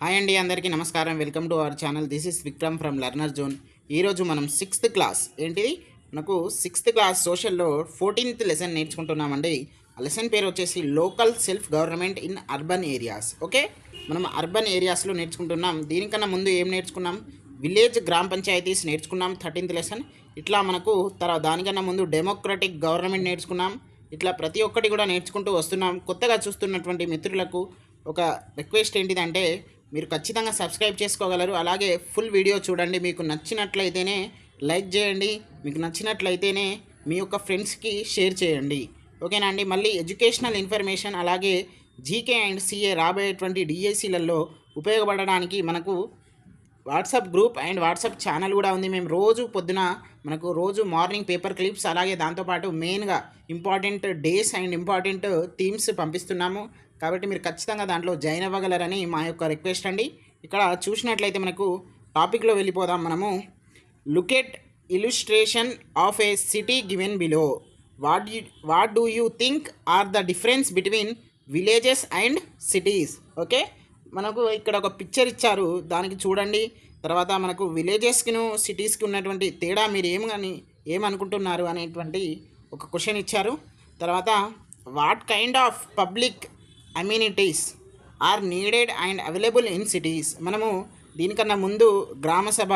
Hi అండి, అందరికీ నమస్కారం. Welcome to our channel. This is Vikram from learner zone. ఈరోజు మనం సిక్స్త్ క్లాస్ మనకు సిక్స్త్ క్లాస్ సోషల్లో 14th లెసన్ నేర్చుకుంటున్నామండి. ఆ లెసన్ పేరు వచ్చేసి local self government in urban areas. Okay, మనం అర్బన్ ఏరియాస్లో నేర్చుకుంటున్నాం. దీనికన్నా ముందు ఏం నేర్చుకున్నాం? విలేజ్ గ్రామ పంచాయతీస్ నేర్చుకున్నాం 13th లెసన్. ఇట్లా మనకు దానికన్నా ముందు డెమోక్రటిక్ గవర్నమెంట్ నేర్చుకున్నాం. ఇట్లా ప్రతి ఒక్కటి కూడా నేర్చుకుంటూ వస్తున్నాం. కొత్తగా చూస్తున్నటువంటి మిత్రులకు ఒక రిక్వెస్ట్ ఏంటిదంటే, మీరు ఖచ్చితంగా సబ్స్క్రైబ్ చేసుకోగలరు. అలాగే ఫుల్ వీడియో చూడండి. మీకు నచ్చినట్లయితేనే లైక్ చేయండి, మీకు నచ్చినట్లయితేనే మీ యొక్క ఫ్రెండ్స్కి షేర్ చేయండి. ఓకేనా అండి? మళ్ళీ ఎడ్యుకేషనల్ ఇన్ఫర్మేషన్ అలాగే జీకే అండ్ సిఏ రాబోయేటువంటి డిఎస్సీలలో ఉపయోగపడడానికి మనకు WhatsApp group and WhatsApp channel కూడా ఉంది. మేము రోజు పొద్దున రోజు మార్నింగ్ పేపర్ క్లిప్స్ అలాగే దాంతోపాటు మెయిన్గా important days and important themes పంపిస్తున్నాము. కాబట్టి మీరు ఖచ్చితంగా దాంట్లో జాయిన్ అవ్వగలరని మా యొక్క రిక్వెస్ట్ అండి. ఇక్కడ చూసినట్లయితే మనకు టాపిక్లో వెళ్ళిపోదాం. మనము look at illustration of a city given below. What do you think are the difference between villages and cities? Okay, మనకు ఇక్కడ ఒక పిక్చర్ ఇచ్చారు, దానికి చూడండి. తర్వాత మనకు విలేజెస్కిను సిటీస్కి ఉన్నటువంటి తేడా మీరు ఏమనుకుంటున్నారు అనేటువంటి ఒక క్వశ్చన్ ఇచ్చారు. తర్వాత what kind of public amenities are needed and available in cities. మనము దీనికన్నా ముందు గ్రామ సభ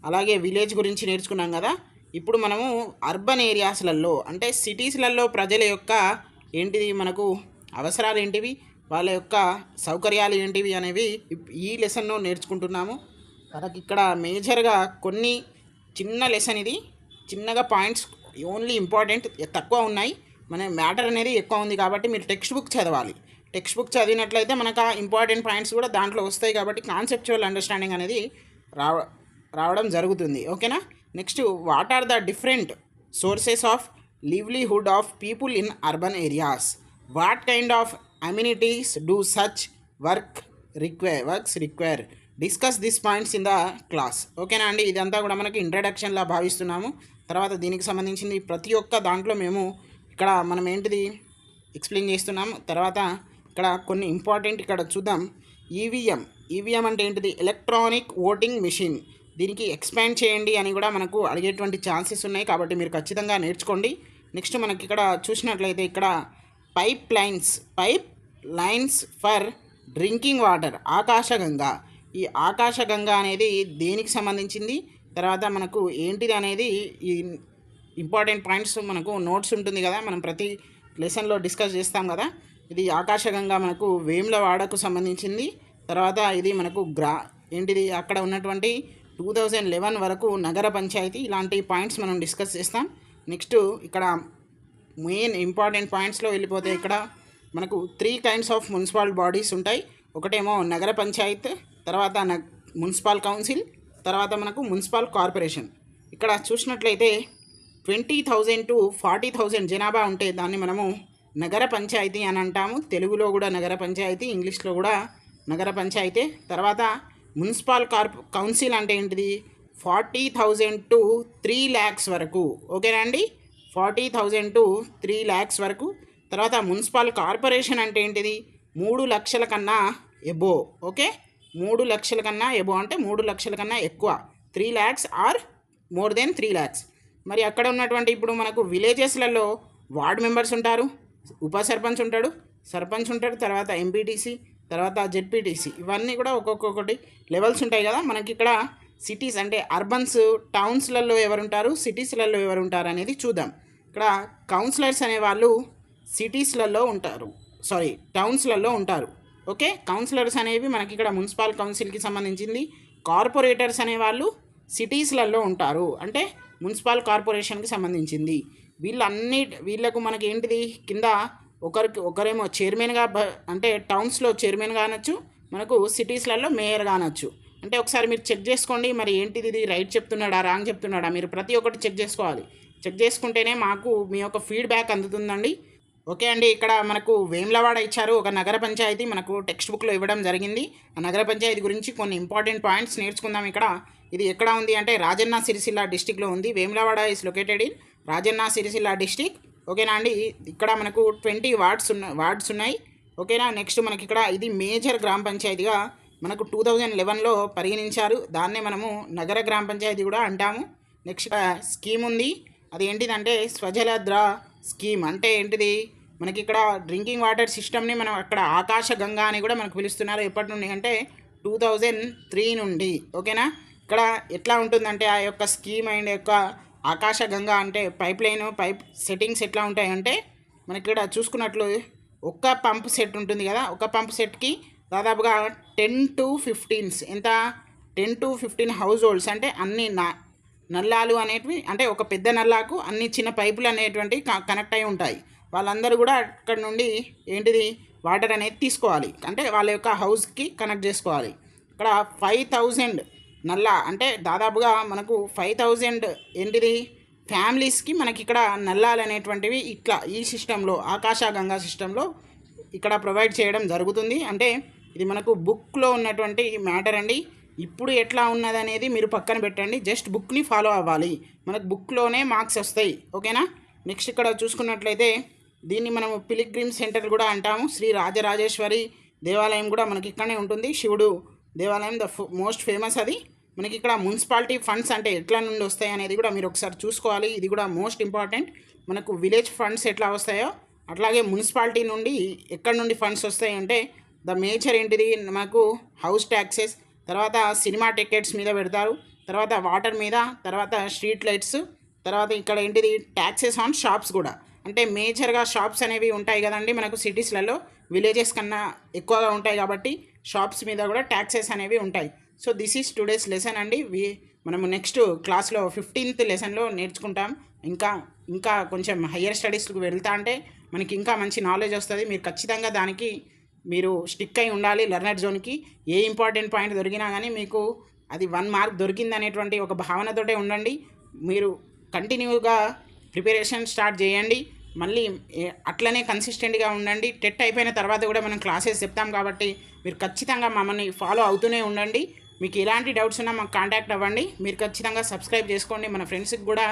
అలాగే విలేజ్ గురించి నేర్చుకున్నాం కదా. ఇప్పుడు మనము అర్బన్ ఏరియాస్లలో అంటే సిటీస్లలో ప్రజల యొక్క మనకు అవసరాలు ఏంటివి, వాళ్ళ యొక్క సౌకర్యాలు ఏంటివి అనేవి ఈ లెసన్లో నేర్చుకుంటున్నాము. మనకి ఇక్కడ మేజర్గా కొన్ని చిన్న లెసన్, ఇది చిన్నగా పాయింట్స్ ఓన్లీ ఇంపార్టెంట్ తక్కువ ఉన్నాయి. మన మ్యాటర్ అనేది ఎక్కువ ఉంది కాబట్టి మీరు టెక్స్ట్ బుక్ చదవాలి. టెక్స్ట్ బుక్ చదివినట్లయితే మనకు ఆ ఇంపార్టెంట్ పాయింట్స్ కూడా దాంట్లో వస్తాయి. కాబట్టి కాన్సెప్చువల్ అండర్స్టాండింగ్ అనేది రావడం జరుగుతుంది. ఓకేనా? Next, what are the different sources of livelihood of people in urban areas? What kind of amenities do such works require? Discuss this points in the class. ఓకేనా అండి? ఇదంతా కూడా మనకి ఇంట్రడక్షన్లా భావిస్తున్నాము. తర్వాత దీనికి సంబంధించింది ప్రతి ఒక్క దాంట్లో మేము ఇక్కడ మనం ఎక్స్ప్లెయిన్ చేస్తున్నాము. తర్వాత ఇక్కడ కొన్ని ఇంపార్టెంట్ ఇక్కడ చూద్దాం. ఈవీఎం అంటే ఏంటిది? Electronic voting machine. దీనికి ఎక్స్పాండ్ చేయండి అని కూడా మనకు అడిగేటువంటి ఛాన్సెస్ ఉన్నాయి. కాబట్టి మీరు ఖచ్చితంగా నేర్చుకోండి. నెక్స్ట్ మనకి ఇక్కడ చూసినట్లయితే ఇక్కడ pipelines for drinking water, Akasaganga. ఈ ఆకాశగంగా అనేది దేనికి సంబంధించింది? తర్వాత మనకు ఏంటిది అనేది ఈ ఇంపార్టెంట్ పాయింట్స్ మనకు నోట్స్ ఉంటుంది కదా, మనం ప్రతి లెసన్లో డిస్కస్ చేస్తాం కదా. ఇది ఆకాశగంగా మనకు వేములవాడకు సంబంధించింది. తర్వాత ఇది మనకు అక్కడ ఉన్నటువంటి 2011 వరకు నగర పంచాయతీ. ఇలాంటి పాయింట్స్ మనం డిస్కస్ చేస్తాం. నెక్స్ట్ ఇక్కడ మెయిన్ ఇంపార్టెంట్ పాయింట్స్లో వెళ్ళిపోతే ఇక్కడ మనకు 3 kinds ఆఫ్ మున్సిపల్ బాడీస్ ఉంటాయి. ఒకటేమో నగర పంచాయత్, తర్వాత మున్సిపల్ కౌన్సిల్, తర్వాత మనకు మున్సిపల్ కార్పొరేషన్. ఇక్కడ చూసినట్లయితే 20,000 to 40,000 జనాభా ఉంటే దాన్ని మనము నగర పంచాయతీ అని అంటాము. తెలుగులో కూడా నగర పంచాయతీ, ఇంగ్లీష్లో కూడా నగర పంచాయతీ. తర్వాత మున్సిపల్ కౌన్సిల్ అంటే ఏంటిది? 40,000 to 3 lakhs వరకు. ఓకేనా అండి? 40,000 to 3 lakhs వరకు. తర్వాత మున్సిపల్ కార్పొరేషన్ అంటే ఏంటిది? 3 లక్షల కన్నా ఎబో. ఓకే, 3 లక్షల కన్నా ఎబో అంటే 3 లక్షల కన్నా ఎక్కువ. 3 lakhs or more than 3 lakhs. మరి అక్కడ ఉన్నటువంటి ఇప్పుడు మనకు విలేజెస్లలో వార్డ్ మెంబర్స్ ఉంటారు, ఉప సర్పంచ్ ఉంటాడు, సర్పంచ్ ఉంటాడు, తర్వాత ఎంపీటీసీ, తర్వాత జెడ్పీటీసీ. ఇవన్నీ కూడా ఒక్కొక్కటి లెవెల్స్ ఉంటాయి కదా. మనకి ఇక్కడ సిటీస్ అంటే అర్బన్స్, టౌన్స్లలో ఎవరుంటారు, సిటీస్లలో ఎవరుంటారు అనేది చూద్దాం. ఇక్కడ కౌన్సిలర్స్ అనేవాళ్ళు టౌన్స్లలో ఉంటారు. ఓకే, కౌన్సిలర్స్ అనేవి మనకి ఇక్కడ మున్సిపల్ కౌన్సిల్కి సంబంధించింది. కార్పొరేటర్స్ అనేవాళ్ళు సిటీస్లలో ఉంటారు, అంటే మున్సిపల్ కార్పొరేషన్కి సంబంధించింది. వీళ్ళకు మనకి ఏంటిది? కింద ఒకరేమో చైర్మన్గా, అంటే టౌన్స్లో చైర్మన్ కానొచ్చు, మనకు సిటీస్లలో మేయర్ కానొచ్చు. అంటే ఒకసారి మీరు చెక్ చేసుకోండి, మరి ఏంటిది, ఇది రైట్ చెప్తున్నాడా రాంగ్ చెప్తున్నాడా? మీరు ప్రతి ఒక్కటి చెక్ చేసుకోవాలి. చెక్ చేసుకుంటేనే మాకు మీ యొక్క ఫీడ్బ్యాక్ అందుతుందండి. ఓకే అండి, ఇక్కడ మనకు వేములవాడ ఇచ్చారు, ఒక నగర పంచాయతీ మనకు టెక్స్ట్ బుక్లో ఇవ్వడం జరిగింది. ఆ నగర పంచాయతీ గురించి కొన్ని ఇంపార్టెంట్ పాయింట్స్ నేర్చుకుందాం. ఇక్కడ ఇది ఎక్కడ ఉంది అంటే రాజన్న సిరిసిల్ల డిస్టిక్లో ఉంది. Vemulawada is located in Rajanna Sircilla district. ఓకేనా అండి? ఇక్కడ మనకు 20 వార్డ్స్ ఉన్నాయి. ఓకేనా? నెక్స్ట్ మనకి ఇక్కడ ఇది మేజర్ గ్రామ పంచాయతీగా మనకు 2011లో పరిగణించారు. దాన్నే మనము నగర గ్రామ పంచాయతీ కూడా అంటాము. నెక్స్ట్ స్కీమ్ ఉంది. అది ఏంటిదంటే స్వజలద్ర స్కీమ్. అంటే ఏంటిది, మనకి ఇక్కడ డ్రింకింగ్ వాటర్ సిస్టమ్ని మనం అక్కడ ఆకాశ గంగా అని కూడా మనకు పిలుస్తున్నారు. ఎప్పటి నుండి అంటే 2003 నుండి. ఓకేనా. ఇక్కడ ఎట్లా ఉంటుందంటే ఆ యొక్క స్కీమ్ అండ్ యొక్క ఆకాశ గంగా అంటే పైప్ సెట్టింగ్స్ ఎట్లా ఉంటాయంటే మనకి ఇక్కడ చూసుకున్నట్లు ఒక్క పంప్ సెట్ ఉంటుంది కదా, ఒక పంప్ సెట్కి దాదాపుగా 10 to 15 ఎంత 10 to 15 హౌస్ హోల్డ్స్ అంటే అన్ని నల్లాలు అనేటివి, అంటే ఒక పెద్ద నల్లాకు అన్ని చిన్న పైపులు అనేటువంటివి కనెక్ట్ అయి ఉంటాయి. వాళ్ళందరూ కూడా అక్కడ నుండి ఏంటిది వాటర్ అనేది తీసుకోవాలి, అంటే వాళ్ళ యొక్క హౌస్కి కనెక్ట్ చేసుకోవాలి. ఇక్కడ 5000 నల్లా అంటే దాదాపుగా మనకు 5000 ఏంటిది ఫ్యామిలీస్కి మనకి ఇక్కడ నల్లాలు అనేటువంటివి ఇట్లా ఈ సిస్టంలో ఆకాశగంగా సిస్టంలో ఇక్కడ ప్రొవైడ్ చేయడం జరుగుతుంది. అంటే ఇది మనకు బుక్లో ఉన్నటువంటి మ్యాటర్ అండి. ఇప్పుడు ఎట్లా ఉన్నది అనేది మీరు పక్కన పెట్టండి, జస్ట్ బుక్ని ఫాలో అవ్వాలి. మనకు బుక్లోనే మార్క్స్ వస్తాయి. ఓకేనా. నెక్స్ట్ ఇక్కడ చూసుకున్నట్లయితే దీన్ని మనము పిలిగ్రిమ్ సెంటర్ కూడా అంటాము. శ్రీ రాజరాజేశ్వరి దేవాలయం కూడా మనకి ఇక్కడనే ఉంటుంది. శివుడు దేవాలయం మోస్ట్ ఫేమస్ అది. మనకి ఇక్కడ మున్సిపాలిటీ ఫండ్స్ అంటే ఎట్లా నుండి వస్తాయి అనేది కూడా మీరు ఒకసారి చూసుకోవాలి. ఇది కూడా మోస్ట్ ఇంపార్టెంట్. మనకు విలేజ్ ఫండ్స్ ఎట్లా వస్తాయో అట్లాగే మున్సిపాలిటీ నుండి ఎక్కడి నుండి ఫండ్స్ వస్తాయి అంటే ద మేజర్ ఏంటిది మనకు హౌస్ ట్యాక్సెస్, తర్వాత సినిమా టికెట్స్ మీద పెడతారు, తర్వాత వాటర్ మీద, తర్వాత స్ట్రీట్ లైట్స్, తర్వాత ఇక్కడ ఏంటిది ట్యాక్సెస్ ఆన్ షాప్స్ కూడా. అంటే మేజర్గా షాప్స్ అనేవి ఉంటాయి కదండి మనకు సిటీస్లలో, విలేజెస్ కన్నా ఎక్కువగా ఉంటాయి కాబట్టి షాప్స్ మీద కూడా ట్యాక్సెస్ అనేవి ఉంటాయి. So this is today's lesson అండి. మనము నెక్స్ట్ క్లాస్లో 15th లెసన్లో నేర్చుకుంటాం. ఇంకా కొంచెం హయ్యర్ స్టడీస్కి వెళ్తా అంటే మనకి ఇంకా మంచి నాలెడ్జ్ వస్తుంది. మీరు ఖచ్చితంగా దానికి మీరు స్టిక్ అయి ఉండాలి. లెర్నర్ జోన్కి ఏ ఇంపార్టెంట్ పాయింట్ దొరికినా కానీ మీకు అది 1 మార్క్ దొరికింది అనేటువంటి ఒక భావనతోటే ఉండండి. మీరు కంటిన్యూగా ప్రిపరేషన్ స్టార్ట్ చేయండి. మళ్ళీ అట్లనే కన్సిస్టెంట్గా ఉండండి. టెట్ అయిపోయిన తర్వాత కూడా మనం క్లాసెస్ చెప్తాం కాబట్టి మీరు ఖచ్చితంగా మమ్మల్ని ఫాలో అవుతూనే ఉండండి. మీకు ఎలాంటి డౌట్స్ ఉన్నా మాకు కాంటాక్ట్ అవ్వండి. మీరు ఖచ్చితంగా సబ్స్క్రైబ్ చేసుకోండి. మన ఫ్రెండ్స్కి కూడా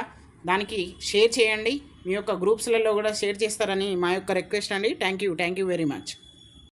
దానికి షేర్ చేయండి. మీ యొక్క గ్రూప్స్లలో కూడా షేర్ చేస్తారని మా యొక్క రిక్వెస్ట్ అండి. Thank you very much.